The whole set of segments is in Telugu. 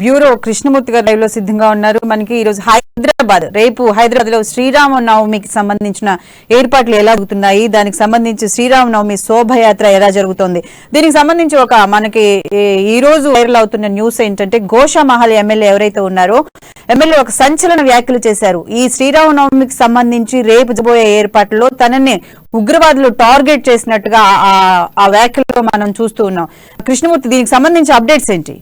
బ్యూరో కృష్ణమూర్తి గారు లైవ్ లో సిద్ధంగా ఉన్నారు. మనకి ఈ రోజు రేపు హైదరాబాద్ లో శ్రీరామనవమికి సంబంధించిన ఏర్పాట్లు ఎలా జరుగుతున్నాయి, దానికి సంబంధించి శ్రీరామనవమి శోభయాత్ర ఎలా జరుగుతోంది, దీనికి సంబంధించి మనకి ఈ రోజు వైరల్ అవుతున్న న్యూస్ ఏంటంటే గోషామహల్ ఎమ్మెల్యే ఎవరైతే ఉన్నారో ఎమ్మెల్యే ఒక సంచలన వ్యాఖ్యలు చేశారు. ఈ శ్రీరామనవమికి సంబంధించి రేపు జరగబోయే ఏర్పాట్లలో తనని ఉగ్రవాదులు టార్గెట్ చేసినట్టుగా ఆ వ్యాఖ్యలో మనం చూస్తూ ఉన్నాం. కృష్ణమూర్తి, దీనికి సంబంధించి అప్డేట్స్ ఏంటి?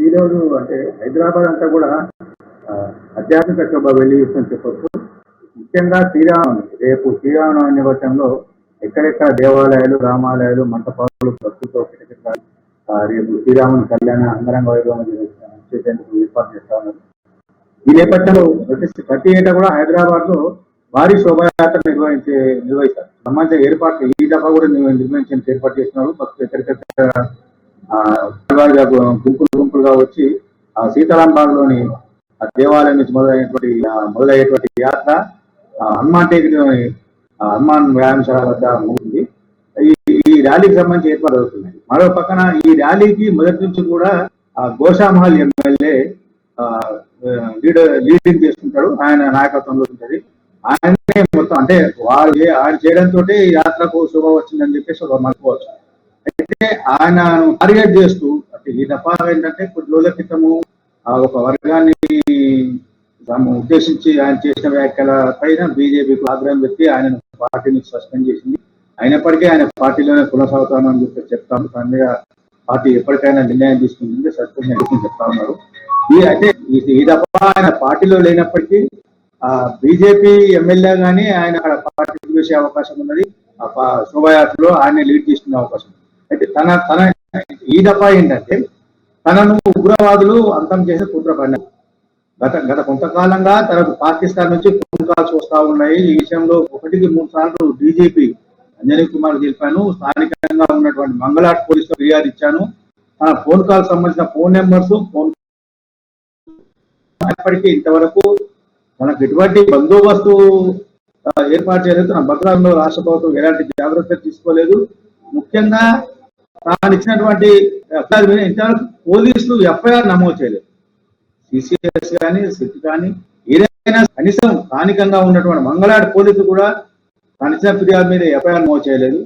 ఈ రోజు అంటే హైదరాబాద్ అంతా కూడా ఆధ్యాత్మిక శోభ వెళ్ళి చెప్పొచ్చు. ముఖ్యంగా రేపు శ్రీరామనవమి నేపథ్యంలో ఎక్కడెక్కడ దేవాలయాలు, రామాలయాలు, మంటపాలు, భక్తులతో రేపు శ్రీరాముని కళ్యాణ అంగరంగ వైభవం చేసేందుకు ఏర్పాటు చేస్తా ఉన్నారు. ఈ నేపథ్యంలో ప్రతి ఏటా కూడా హైదరాబాద్ లో భారీ శోభయాత్ర నిర్వహిస్తారు. సంబంధించిన ఏర్పాట్లు ఈ దఫా కూడా నిర్వహించేందుకు ఏర్పాటు చేస్తున్నారు. భక్తులు ఎక్కడికెక్కడ గుంపులుగా వచ్చి సీతారాంబాగ్ లోని దేవాలయం నుంచి మొదలయ్యేటువంటి యాత్ర హనుమాన్ టేకిలోని హనుమాన్ వ్యాయామశాల వద్ద ఉంది. ఈ ర్యాలీకి సంబంధించి ఏర్పాటు అవుతుంది. మరో పక్కన ఈ ర్యాలీకి మొదటి నుంచి కూడా గోషామహల్ ఎమ్మెల్యే లీడింగ్ చేసుకుంటాడు. ఆయన నాయకత్వంలో ఉంటుంది. ఆయనే మొత్తం అంటే ఆయన చేయడంతో ఈ యాత్రకు శుభ వచ్చిందని చెప్పేసి అనుకోవచ్చు. అయితే ఆయన టార్గెట్ చేస్తూ అంటే ఈ దఫా ఏంటంటే కొద్ది రోజుల క్రితము ఒక వర్గాన్ని ఉద్దేశించి ఆయన చేసిన వ్యాఖ్యల పైన బీజేపీకి ఆగ్రహం పెట్టి ఆయన పార్టీని సస్పెండ్ చేసింది. అయినప్పటికీ ఆయన పార్టీలోనే కొనసాగుతామని చెప్పి చెప్తాను. దాని మీద పార్టీ ఎప్పటికైనా నిర్ణయం తీసుకుంటుంది, సస్పెండ్ చేసుకుని చెప్తా ఉన్నారు. అయితే ఈ దఫా ఆయన పార్టీలో లేనప్పటికీ బీజేపీ ఎమ్మెల్యే గానీ ఆయన అక్కడ పార్టీ వేసే అవకాశం ఉన్నది. శోభయాత్రలో ఆయన లీడ్ తీసుకునే అవకాశం. అయితే తన ఈ దఫా ఏంటంటే తనను ఉగ్రవాదులు అంతం చేసే కుట్ర పడినారు. గత కొంతకాలంగా తనకు పాకిస్తాన్ నుంచి ఫోన్ కాల్స్ వస్తా ఉన్నాయి. ఈ విషయంలో 1-3 సార్లు డీజీపీ అంజనీ కుమార్ తెలిపాను. స్థానికంగా ఉన్నటువంటి మంగళాట్ పోలీసులో ఫిర్యాదు ఇచ్చాను. తన ఫోన్ కాల్ సంబంధించిన ఫోన్ నెంబర్స్ ఇప్పటికీ ఇంతవరకు మనకు ఎటువంటి బందోబస్తు ఏర్పాటు చేయలేదు. తన భద్రతలో రాష్ట్ర ప్రభుత్వం ఎలాంటి జాగ్రత్తలు తీసుకోలేదు. ముఖ్యంగా తాను ఇచ్చినటువంటి ఎఫ్ఐఆర్ మీద ఇంతవరకు పోలీసులు ఎఫ్ఐఆర్ నమోదు చేయలేదు. సిసిఎస్ కానీ సిట్ కానీ ఏదైనా కనీసం స్థానికంగా ఉన్నటువంటి మంగళాడు పోలీసులు కూడా తాను ఇచ్చిన ఫిర్యాదు మీద ఎఫ్ఐఆర్ నమోదు చేయలేదు.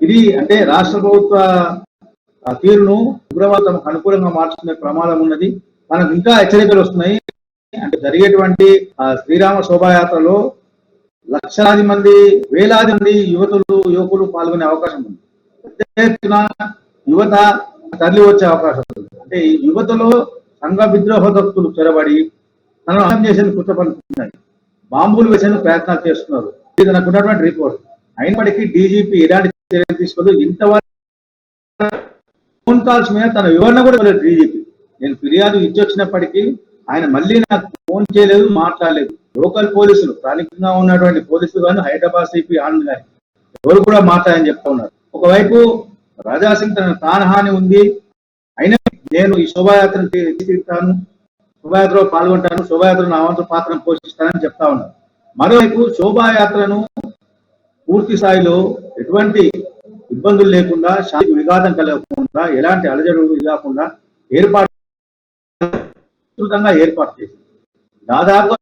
ఇది అంటే రాష్ట్ర ప్రభుత్వ తీరును ఉగ్రవాదం అనుకూలంగా మార్చుకునే ప్రమాదం ఉన్నది. మనకు ఇంకా హెచ్చరికలు వస్తున్నాయి. అంటే జరిగేటువంటి శ్రీరామ శోభాయాత్రలో లక్షలాది మంది, వేలాది మంది యువకులు పాల్గొనే అవకాశం ఉంది. యువత తరలి వచ్చే అవకాశం ఉంది. అంటే ఈ యువతలో సంఘ విద్రోహకులు చొరబడి తనను అర్థం చేసేందుకు కుట్రపడుతున్నాయి. బాంబులు వేసేందుకు ప్రయత్నాలు చేస్తున్నారు. ఇది నాకు ఉన్నటువంటి రిపోర్ట్. అయినప్పటికీ డీజీపీ ఎలాంటి చర్యలు తీసుకోదు. ఇంతవరకు ఫోన్ కాల్స్ మీద తన వివరణ కూడా ఇవ్వలేదు డీజీపీ. నేను ఫిర్యాదు ఇచ్చొచ్చినప్పటికీ ఆయన మళ్ళీ నాకు ఫోన్ చేయలేదు, మాట్లాడలేదు. లోకల్ పోలీసులు, స్థానికంగా ఉన్నటువంటి పోలీసులు కానీ హైదరాబాద్ సిపి ఆనంద్ గారి ఎవరు కూడా మాట్లాడని చెప్తా ఉన్నారు. ఒకవైపు రాజాసింగ్ తన ప్రాణహాని ఉంది, అయినా నేను ఈ శోభాయాత్రను తీసుకెళ్తాను, శోభాయాత్రలో పాల్గొంటాను, శోభాయాత్రలో నా వంతు పాత్రను పోషిస్తానని చెప్తా ఉన్నారు. మరోవైపు శోభాయాత్రను పూర్తి స్థాయిలో ఎటువంటి ఇబ్బందులు లేకుండా, శాంతి విఘాతం కలగకుండా, ఎలాంటి అలజడులు కాకుండా ఏర్పాటు చేసింది. దాదాపు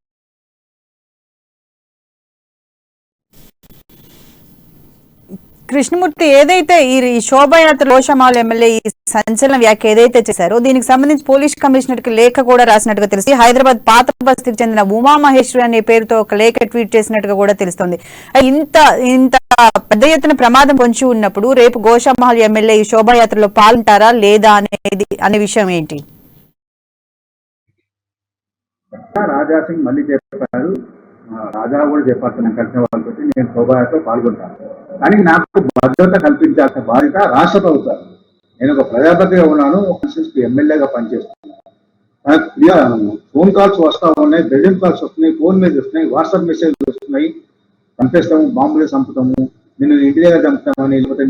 కృష్ణమూర్తి, ఏదైతే ఈ శోభయాత్ర గోషామహల్ ఎమ్మెల్యే ఈ సంచలన వ్యాఖ్య ఏదైతే చేశారో దీనికి సంబంధించి పోలీస్ కమిషనర్ కి లేఖ కూడా రాసినట్టుగా తెలిసి హైదరాబాద్ పాత బస్తీకి చెందిన ఉమామహేశ్వరి అనే పేరుతో ఒక లేఖ ట్వీట్ చేసినట్టుగా కూడా తెలుస్తోంది. ఇంత పెద్ద ఎత్తున ప్రమాదం పొంచి ఉన్నప్పుడు రేపు గోషామహల్ ఎమ్మెల్యే ఈ శోభాయాత్రలో పాల్గొంటారా లేదా అనే విషయం ఏంటి? రాజాసింగ్ మళ్ళీ చెప్పారు, రాజా కూడా చెప్పారు, నేను కలిసిన వాళ్ళతో నేను శోభాయాత్రలో పాల్గొంటాను. కానీ నాకు భద్రత కల్పించాల్సిన బాధ్యత రాష్ట్ర ప్రభుత్వం. నేను ఒక ప్రజాపతిగా ఉన్నాను, ఎమ్మెల్యేగా పనిచేస్తున్నాను. ఫోన్ కాల్స్ వస్తా ఉన్నాయి, బెదిరింపు కాల్స్ వస్తున్నాయి, ఫోన్ మీద వస్తున్నాయి, వాట్సాప్ మెసేజ్లు వస్తున్నాయి. చంపేస్తాము, బాంబులు చంపుతాము, నేను ఇంటి దగ్గర చంపుతామని, లేకపోతే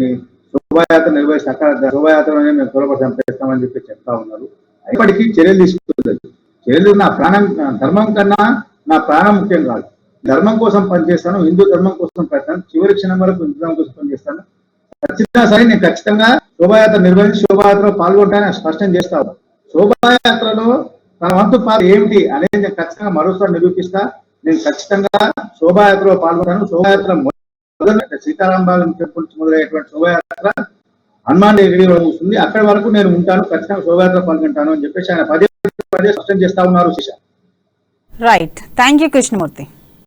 శోభాయాత్ర నిర్వహిస్తే అక్కడ శోభాయాత్రలోనే మేము త్వరపడి చంపేస్తామని చెప్పి చెప్తా ఉన్నారు. ఇప్పటికీ చర్యలు తీసుకోలేదు. చర్యలు నా ప్రాణం, ధర్మం కన్నా నా ప్రాణం ముఖ్యం కాదు. ధర్మం కోసం పనిచేస్తాను, హిందూ ధర్మం కోసం పెడతాను, చివరి క్షణం వరకు హిందూ ధర్మం కోసం పనిచేస్తాను. వచ్చినా సరే నేను ఖచ్చితంగా శోభాయాత్ర నిర్వహించి శోభాయాత్రలో పాల్గొంటానని స్పష్టం చేస్తాను. శోభాయాత్రలో తన వంతు పాత్ర ఏమిటి అనేది నేను ఖచ్చితంగా మరోసారి నిరూపిస్తా. నేను ఖచ్చితంగా శోభాయాత్రలో పాల్గొంటాను. శోభాయాత్ర మొదలు సీతారాం బాగ్ నుంచి మొదలయ్యేటువంటి శోభాయాత్ర హనుమాన్ దగ్గర వస్తుంది. అక్కడి వరకు నేను ఉంటాను, ఖచ్చితంగా శోభాయాత్ర పాల్గొంటాను అని చెప్పేసి ఆయన పదే పదే స్పష్టం చేస్తా ఉన్నారు. Right, thank you Krishnamurthy.